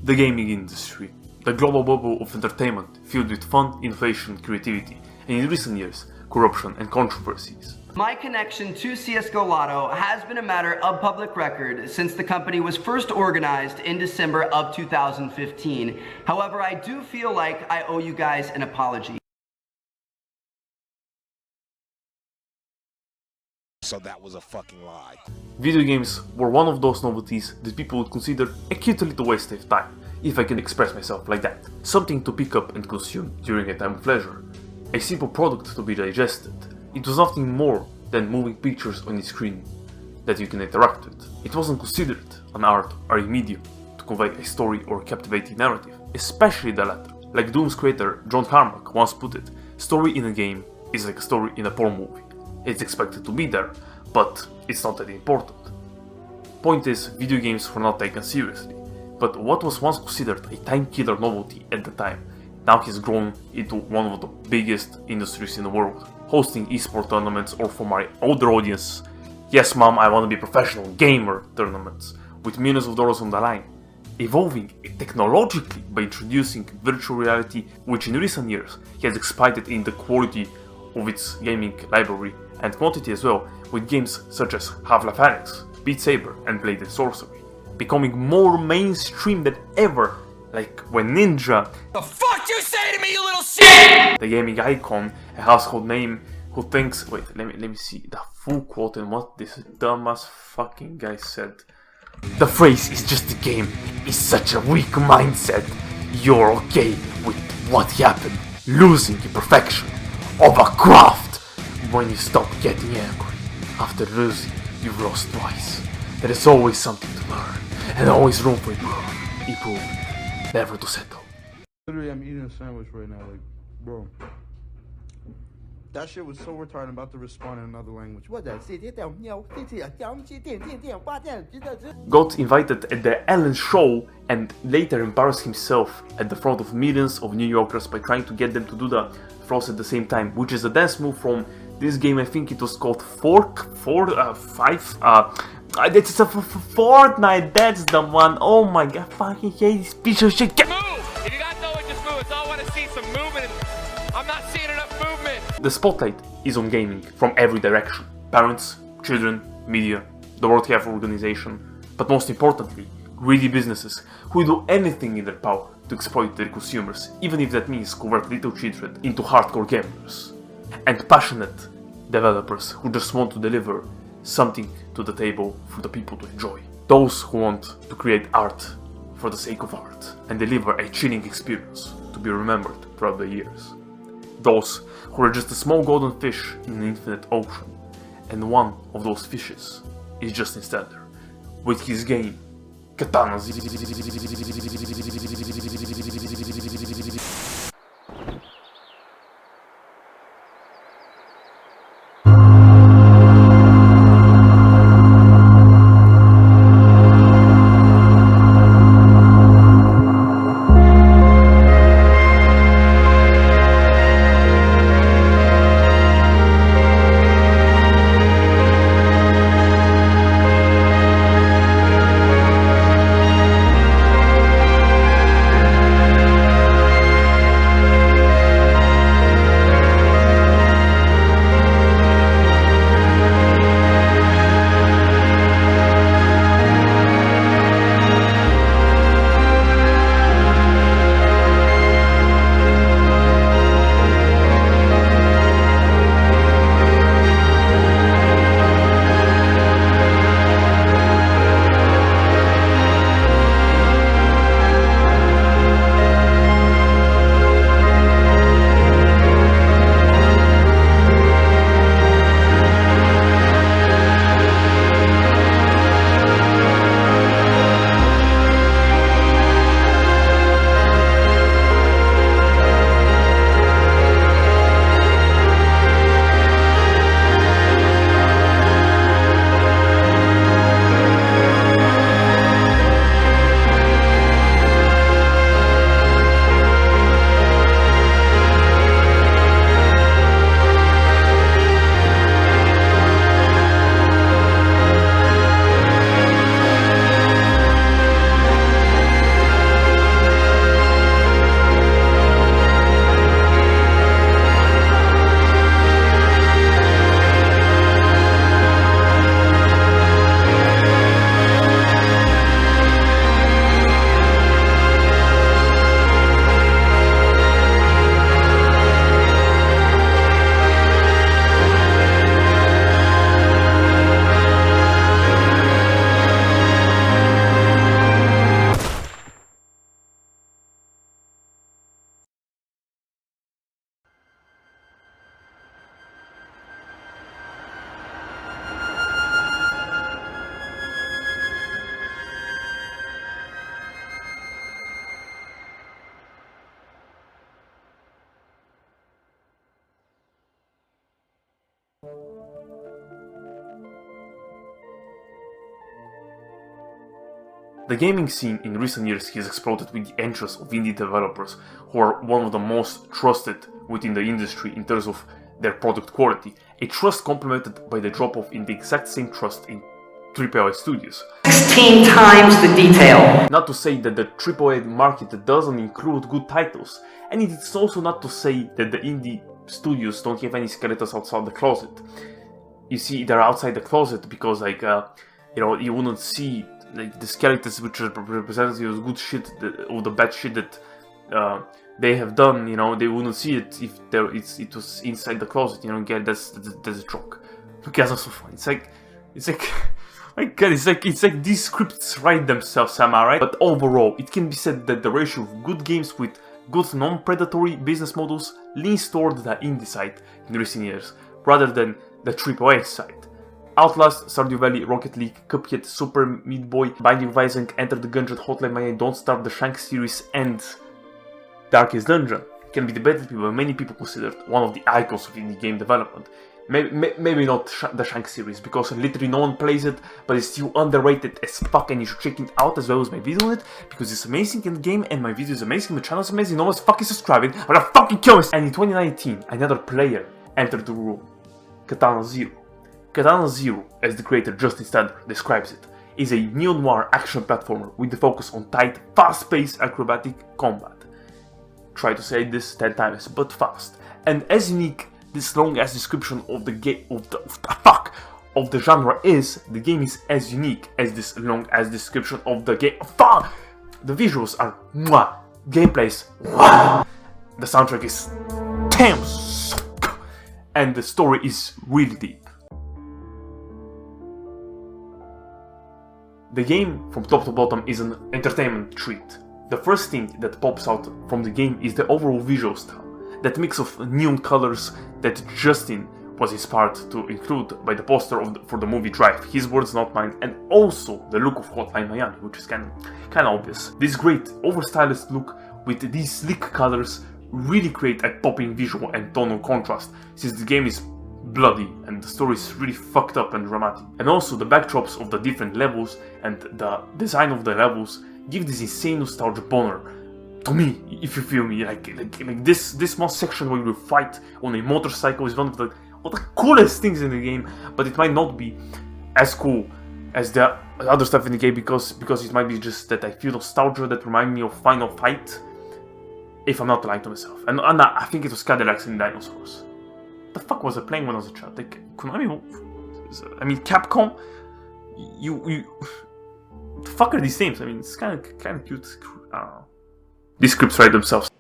the gaming industry, the global bubble of entertainment filled with fun, innovation, creativity, and in recent years, corruption and controversies. My connection to CSGO Lotto has been a matter of public record since the company was first organized in December of 2015. However, I do feel like I owe you guys an apology. So that was a fucking lie. Video games were one of those novelties that people would consider a cute little waste of time, if I can express myself like that. Something to pick up and consume during a time of leisure. A simple product to be digested. It was nothing more than moving pictures on a screen that you can interact with. It wasn't considered an art or a medium to convey a story or a captivating narrative, especially the latter. Like Doom's creator John Carmack once put it, story in a game is like a story in a porn movie. It's expected to be there, but it's not that important. Point is, video games were not taken seriously, but what was once considered a time-killer novelty at the time now has grown into one of the biggest industries in the world, hosting esport tournaments, or for my older audience, yes mom, I want to be a professional gamer tournaments, with millions of dollars on the line, evolving technologically by introducing virtual reality, which in recent years has expanded in the quality of its gaming library and quantity as well, with games such as Half-Life Alyx, Beat Saber and Blade and Sorcery, becoming more mainstream than ever, like when Ninja, the fuck you say to me, you little shit, the gaming icon, a household name, who thinks, wait, let me see the full quote and what this dumbass fucking guy said. The phrase is just a game is such a weak mindset. You're okay with what happened, losing the perfection of a craft. When you stop getting angry after losing, you've lost twice. There is always something to learn and always room for improve, never to settle. Literally, I'm eating a sandwich right now, like, bro. That shit was so retarded. I'm about to respond in another language. What that? Got invited at the Ellen show and later embarrassed himself at the front of millions of New Yorkers by trying to get them to do the floss at the same time, which is a dance move from this game. I think it was called it's a Fortnite, that's the one. Oh my god, fucking hate this piece of shit. move! If you guys know it, just move. It's all I want to see some movement. I'm not seeing enough movement. The spotlight is on gaming from every direction. Parents, children, media, the World Health Organization, but most importantly, greedy businesses who do anything in their power to exploit their consumers, even if that means convert little children into hardcore gamers. And passionate developers who just want to deliver something to the table for the people to enjoy. Those who want to create art for the sake of art and deliver a chilling experience to be remembered throughout the years. Those who are just a small golden fish in an infinite ocean, and one of those fishes is Justin Standard with his game Katana Zero. The gaming scene in recent years has exploded with the entrance of indie developers who are one of the most trusted within the industry in terms of their product quality, a trust complemented by the drop-off in the exact same trust in AAA studios. 16 times the detail. Not to say that the AAA market doesn't include good titles, and it's also not to say that the indie studios don't have any skeletons outside the closet. You see, they're outside the closet because, like, you wouldn't see like the skeletons which are representative of good shit, or the bad shit that they have done. They wouldn't see it if it was inside the closet. Get that's a joke. Because also fun. It's like. My god, it's like these scripts write themselves, am I right? But overall, it can be said that the ratio of good games with good non-predatory business models leans toward the indie side in recent years, rather than the AAA side. Outlast, Stardew Valley, Rocket League, Cuphead, Super Meat Boy, Binding of Isaac, Enter the Gungeon, Hotline Miami, Don't Starve, the Shank series, and Darkest Dungeon can be debated by many people considered one of the icons of indie game development. Maybe not the Shank series, because literally no one plays it, but it's still underrated as fuck, and you should check it out as well as my video on it, because it's amazing in the game, and my video is amazing, my channel is amazing, no one's fucking subscribing, but I fucking kill it! And in 2019, another player entered the room, Katana Zero. Katana Zero, as the creator Justin Standard describes it, is a neo-noir action platformer with the focus on tight, fast-paced acrobatic combat. Try to say this 10 times, but fast. And as unique this long-ass description of the game of the genre is, the game is as unique as this long-ass description of the game. Fuck! The visuals are mwah. Gameplays mwah. The soundtrack is damn, and the story is really deep. The game from top to bottom is an entertainment treat. The first thing that pops out from the game is the overall visual style. That mix of neon colors that Justin was inspired to include by the poster for the movie Drive, his words not mine, and also the look of Hotline Miami, which is kind of obvious. This great over-stylized look with these sleek colors really create a popping visual and tonal contrast, since the game is bloody and the story is really fucked up and dramatic. And also the backdrops of the different levels and the design of the levels give this insane nostalgia boner. To me, if you feel me, like this small section where you fight on a motorcycle is one of the coolest things in the game, but it might not be as cool as the other stuff in the game because it might be just that I feel nostalgia that remind me of Final Fight, if I'm not lying to myself. And I think it was Cadillacs and Dinosaurs. What the fuck was I playing when I was a child? Like, Konami? I mean, Capcom? You the fuck are these names? I mean, it's kind of cute. I don't know. These scripts write themselves.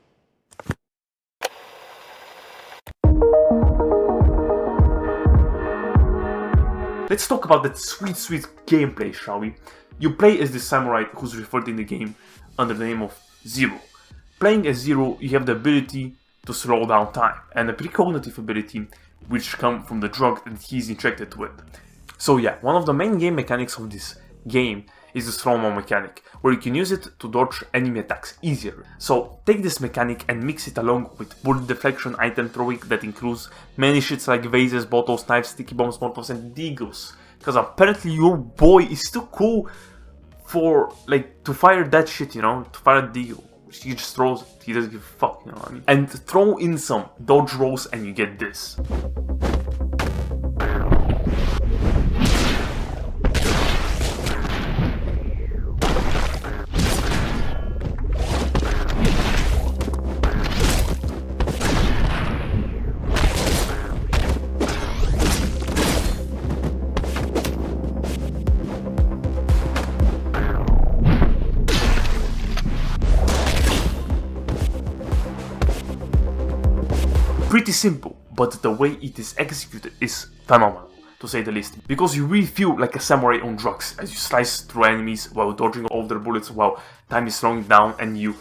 Let's talk about that sweet gameplay, shall we? You play as the samurai who's referred in the game under the name of Zero. Playing as Zero, you have the ability to slow down time, and a precognitive ability which comes from the drug that he's injected with. So yeah, one of the main game mechanics of this game is the slow-mo mechanic, where you can use it to dodge enemy attacks easier. So take this mechanic and mix it along with bullet deflection item throwing that includes many shits like vases, bottles, knives, sticky bombs, molotovs, and deagles. Because apparently your boy is too cool for, like, to fire that shit, to fire a deagle. He just throws it, he doesn't give a fuck, you know what I mean? And throw in some dodge rolls and you get this. Pretty simple, but the way it is executed is phenomenal, to say the least, because you really feel like a samurai on drugs as you slice through enemies while dodging all their bullets while time is slowing down and you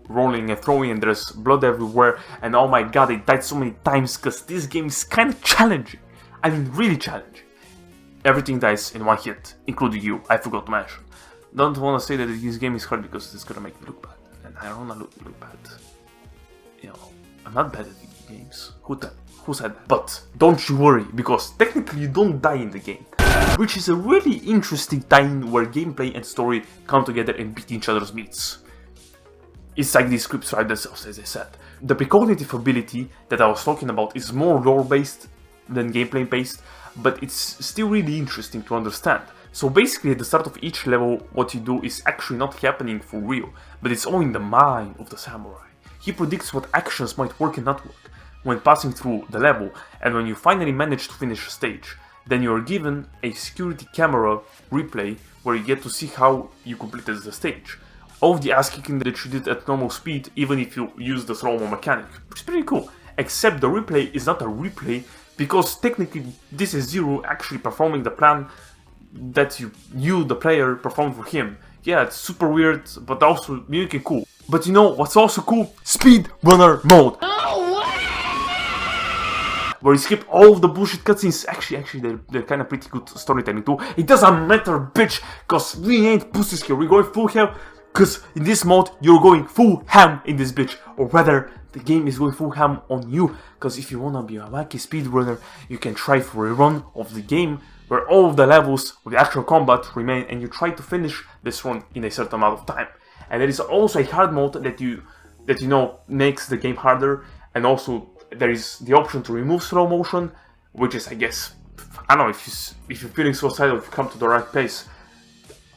rolling and throwing and there's blood everywhere, and oh my god, I died so many times because this game is kind of challenging. I mean, really challenging. Everything dies in one hit, including you, I forgot to mention. Don't want to say that this game is hard because it's gonna make me look bad, and I don't want to look bad. I'm not bad at video games. Who said that? But don't you worry, because technically you don't die in the game. which is a really interesting tie-in where gameplay and story come together and beat each other's meats. It's like these scripts write themselves, as I said. The precognitive ability that I was talking about is more lore-based than gameplay-based, but it's still really interesting to understand. So basically at the start of each level, what you do is actually not happening for real, but it's all in the mind of the samurai. He predicts what actions might work and not work when passing through the level, and when you finally manage to finish a stage, then you are given a security camera replay where you get to see how you completed the stage. All of the ass kicking that you did at normal speed, even if you use the slow-mo mechanic, which is pretty cool. Except the replay is not a replay, because technically this is Zero actually performing the plan that you the player, performed for him. Yeah, it's super weird, but also really cool. But you know what's also cool? Speedrunner mode! Where you skip all of the bullshit cutscenes. Actually, they're kind of pretty good storytelling too. It doesn't matter, bitch, cause we ain't pussies here. We're going full ham, cause in this mode, you're going full ham in this bitch. Or rather, the game is going full ham on you. Cause if you wanna be a wacky speedrunner, you can try for a run of the game where all of the levels with the actual combat remain and you try to finish this run in a certain amount of time. And there is also a hard mode that you know makes the game harder, and also there is the option to remove slow motion, which is, I guess, I don't know, if you're feeling suicidal, if you come to the right place.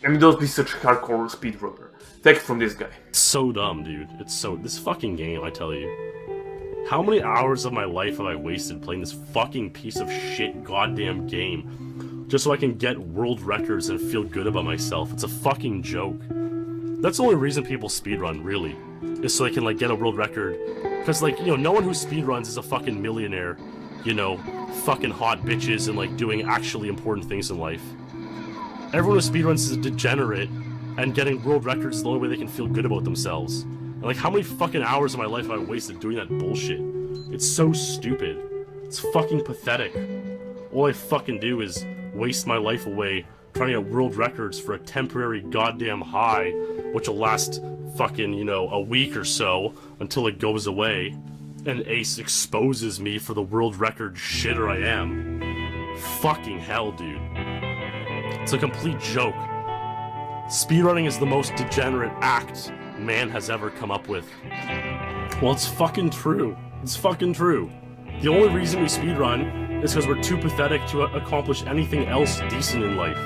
I mean, don't be such a hardcore speedrunner. Take it from this guy. It's so dumb, dude. This fucking game, I tell you. How many hours of my life have I wasted playing this fucking piece of shit goddamn game just so I can get world records and feel good about myself? It's a fucking joke. That's the only reason people speedrun, really, is so they can, like, get a world record. Because, like, you know, no one who speedruns is a fucking millionaire, you know, fucking hot bitches and, like, doing actually important things in life. Everyone who speedruns is a degenerate, and getting world records is the only way they can feel good about themselves. And, like, how many fucking hours of my life have I wasted doing that bullshit? It's so stupid. It's fucking pathetic. All I fucking do is waste my life away trying to get world records for a temporary goddamn high, which will last fucking, you know, a week or so until it goes away, and Ace exposes me for the world record shitter I am. Fucking hell, dude. It's a complete joke. Speedrunning is the most degenerate act man has ever come up with. Well, it's fucking true. It's fucking true. The only reason we speedrun is because we're too pathetic to accomplish anything else decent in life.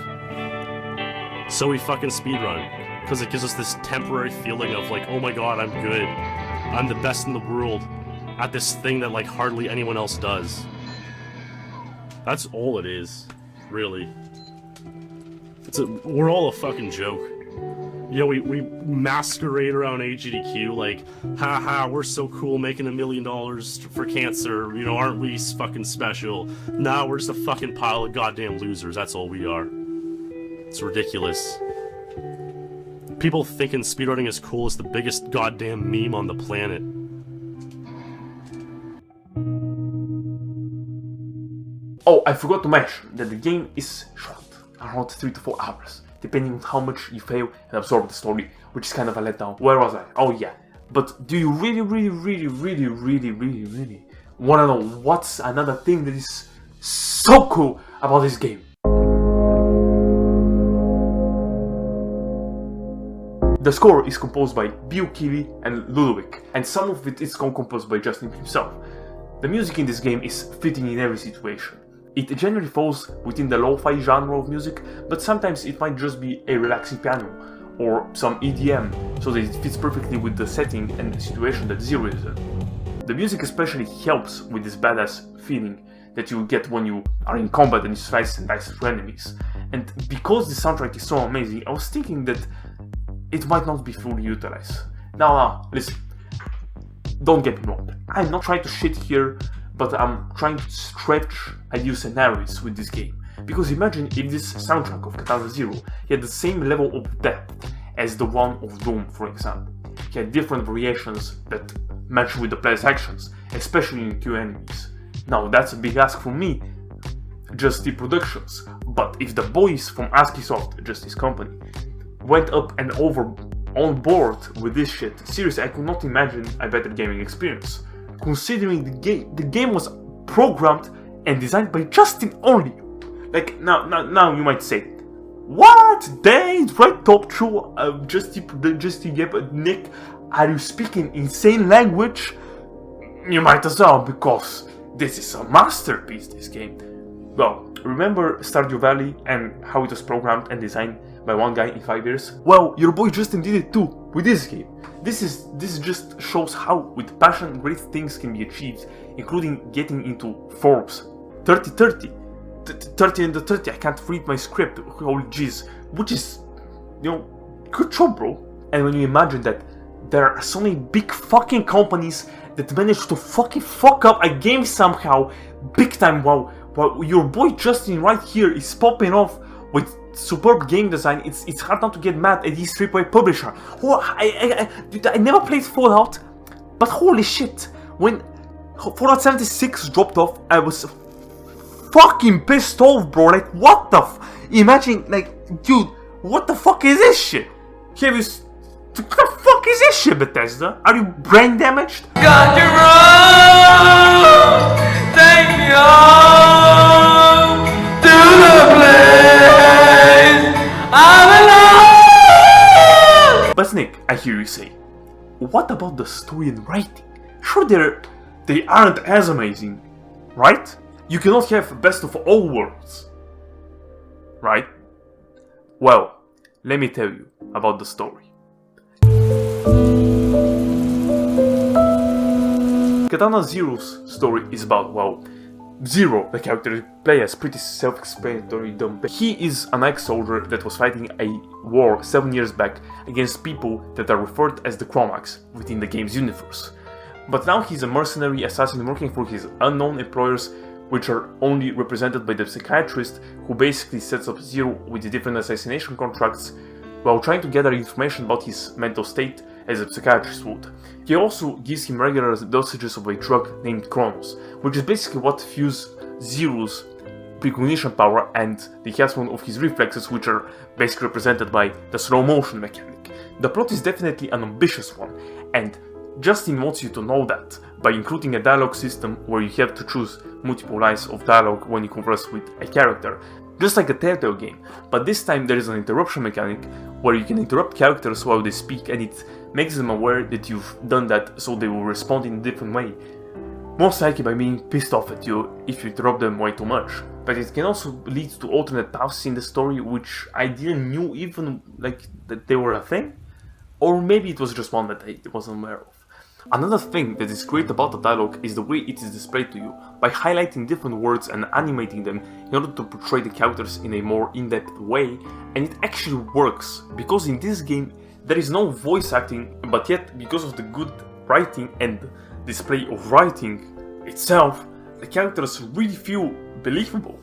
So we fucking speedrun, because it gives us this temporary feeling of like, oh my god, I'm good. I'm the best in the world at this thing that like hardly anyone else does. That's all it is, really. We're all a fucking joke. You know, we masquerade around AGDQ like, haha, we're so cool making $1 million for cancer, you know, aren't we fucking special? Nah, we're just a fucking pile of goddamn losers, that's all we are. It's ridiculous. People thinking speedrunning is cool is the biggest goddamn meme on the planet. Oh, I forgot to mention that the game is short, around 3 to 4 hours, depending on how much you fail and absorb the story, which is kind of a letdown. Where was I? Oh yeah. But do you really wanna know what's another thing that is so cool about this game? The score is composed by Bill Kiley and LudoWic, and some of it is composed by Justin himself. The music in this game is fitting in every situation. It generally falls within the lo-fi genre of music, but sometimes it might just be a relaxing piano, or some EDM, so that it fits perfectly with the setting and the situation that Zero is in. The music especially helps with this badass feeling that you get when you are in combat and you slice and dice through enemies. And because the soundtrack is so amazing, I was thinking that it might not be fully utilized. Now, listen, don't get me wrong, I'm not trying to shit here, but I'm trying to stretch ideal scenarios with this game. Because imagine if this soundtrack of Katana Zero had the same level of depth as the one of Doom, for example. He had different variations that match with the player's actions, especially in Q enemies. Now that's a big ask from me, Just the Productions, but if the boys from ASCIIsoft, just his company, went up and over on board with this shit, seriously, I could not imagine a better gaming experience. Considering the game was programmed and designed by Justin only. Like, now you might say, what? They right top through just Nick, are you speaking insane language? You might as well, because this is a masterpiece, this game. Well, remember Stardew Valley and how it was programmed and designed by one guy in 5 years? Well, your boy Justin did it too, with this game. This just shows how, with passion, great things can be achieved, including getting into Forbes 30 under 30, I can't read my script, holy jeez, which is, good job, bro. And when you imagine that there are so many big fucking companies that manage to fucking fuck up a game somehow, big time, while your boy Justin right here is popping off with superb game design, it's hard not to get mad at his AAA publisher. Oh, I never played Fallout, but holy shit, when Fallout 76 dropped off, I was fucking pissed off, bro. Like, what the imagine, like, dude, what the fuck is this shit? What the fuck is this shit, Bethesda? Are you brain damaged? Got you wrong. Take me home to the place I'm alone. But Nick, I hear you say, what about the story and writing? Sure, they aren't as amazing, right? You cannot have best of all worlds, right? Well, let me tell you about the story. Katana Zero's story is about, well, Zero, the character you play as, pretty self-explanatory dumb. He is an ex-soldier that was fighting a war 7 years back against people that are referred as the Chromax within the game's universe. But now he's a mercenary assassin working for his unknown employers, which are only represented by the psychiatrist who basically sets up Zero with the different assassination contracts while trying to gather information about his mental state as a psychiatrist would. He also gives him regular dosages of a drug named Chronos, which is basically what fuses Zero's precognition power and the enhancement of his reflexes, which are basically represented by the slow motion mechanic. The plot is definitely an ambitious one, and Justin wants you to know that by including a dialogue system where you have to choose multiple lines of dialogue when you converse with a character, just like a Telltale game, but this time there is an interruption mechanic where you can interrupt characters while they speak, and it makes them aware that you've done that, so they will respond in a different way. Most likely by being pissed off at you if you interrupt them way too much. But it can also lead to alternate paths in the story, which I didn't knew even like that they were a thing, or maybe it was just one that I wasn't aware of. Another thing that is great about the dialogue is the way it is displayed to you, by highlighting different words and animating them in order to portray the characters in a more in-depth way, and it actually works, because in this game there is no voice acting, but yet because of the good writing and display of writing itself, the characters really feel believable.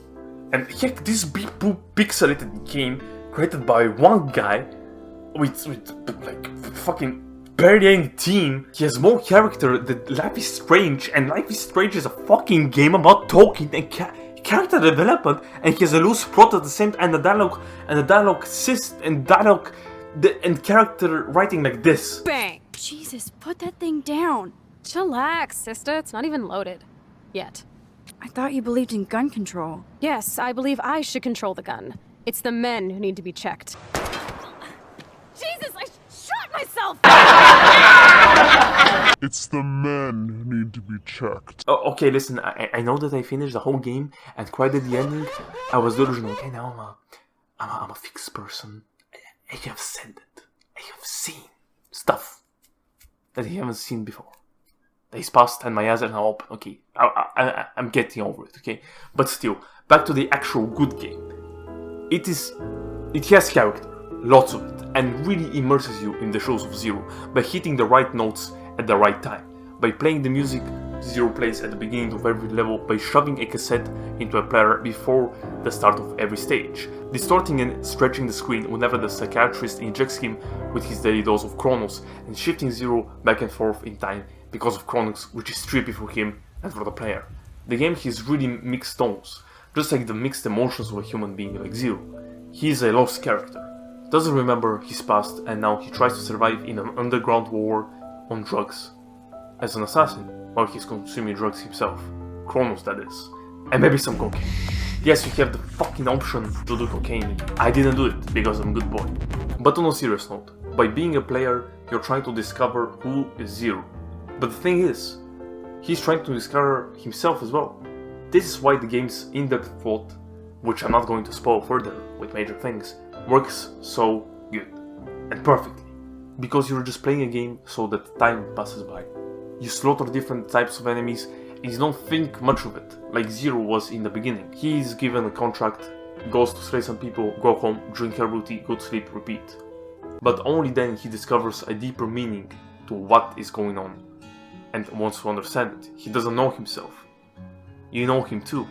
And heck, this big pixelated game created by one guy with like fucking barely any team, he has more character than Life is Strange, and Life is Strange is a fucking game about talking and character development, and he has a loose plot at the same time, and the dialogue and character writing like this. Bang! Jesus, put that thing down. Chillax, sister. It's not even loaded. Yet. I thought you believed in gun control. Yes, I believe I should control the gun. It's the men who need to be checked. Jesus, I shot myself! It's the men who need to be checked. Oh, okay, listen, I know that I finished the whole game and cried at the ending. I was delusional. Okay, now I'm a fixed person. I have said it. I have seen stuff that I haven't seen before. Days passed and my eyes are now open. Okay, I'm getting over it, okay? But still, back to the actual good game. It has character, lots of it, and really immerses you in the shows of Zero by hitting the right notes at the right time. By playing the music Zero plays at the beginning of every level, by shoving a cassette into a player before the start of every stage, distorting and stretching the screen whenever the psychiatrist injects him with his daily dose of Chronos, and shifting Zero back and forth in time because of Chronos, which is trippy for him and for the player. The game has really mixed tones, just like the mixed emotions of a human being like Zero. He is a lost character, doesn't remember his past, and now he tries to survive in an underground war on drugs. As an assassin, while he's consuming drugs himself. Chronos, that is. And maybe some cocaine. Yes, you have the fucking option to do cocaine. I didn't do it because I'm a good boy. But on a serious note, by being a player, you're trying to discover who is Zero. But the thing is, he's trying to discover himself as well. This is why the game's in-depth plot, which I'm not going to spoil further with major things, works so good and perfectly. Because you're just playing a game so that time passes by. You slaughter different types of enemies and you don't think much of it, like Zero was in the beginning. He is given a contract, goes to slay some people, go home, drink herbal tea, go to sleep, repeat. But only then he discovers a deeper meaning to what is going on and wants to understand it. He doesn't know himself. You know him too,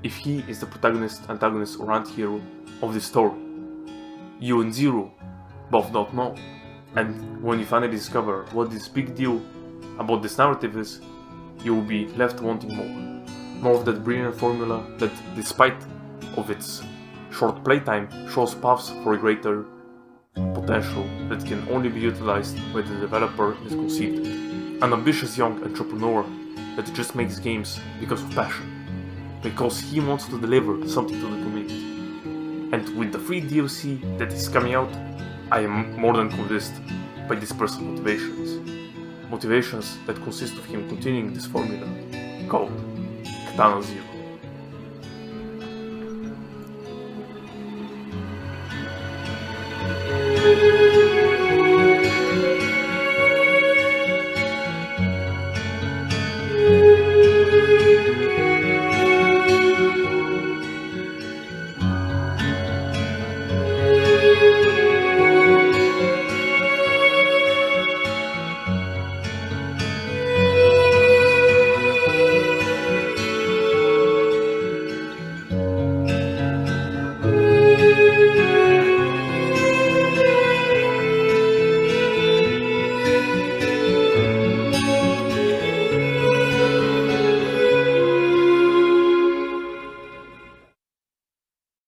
if he is the protagonist, antagonist or anti-hero of this story. You and Zero both don't know. And when you finally discover what this big deal about this narrative is, you will be left wanting more. More of that brilliant formula that, despite of its short playtime, shows paths for a greater potential that can only be utilized by the developer that conceived it. An ambitious young entrepreneur that just makes games because of passion. Because he wants to deliver something to the community. And with the free DLC that is coming out, I am more than convinced by this person's motivations. Motivations that consist of him continuing this formula called Katana Zero.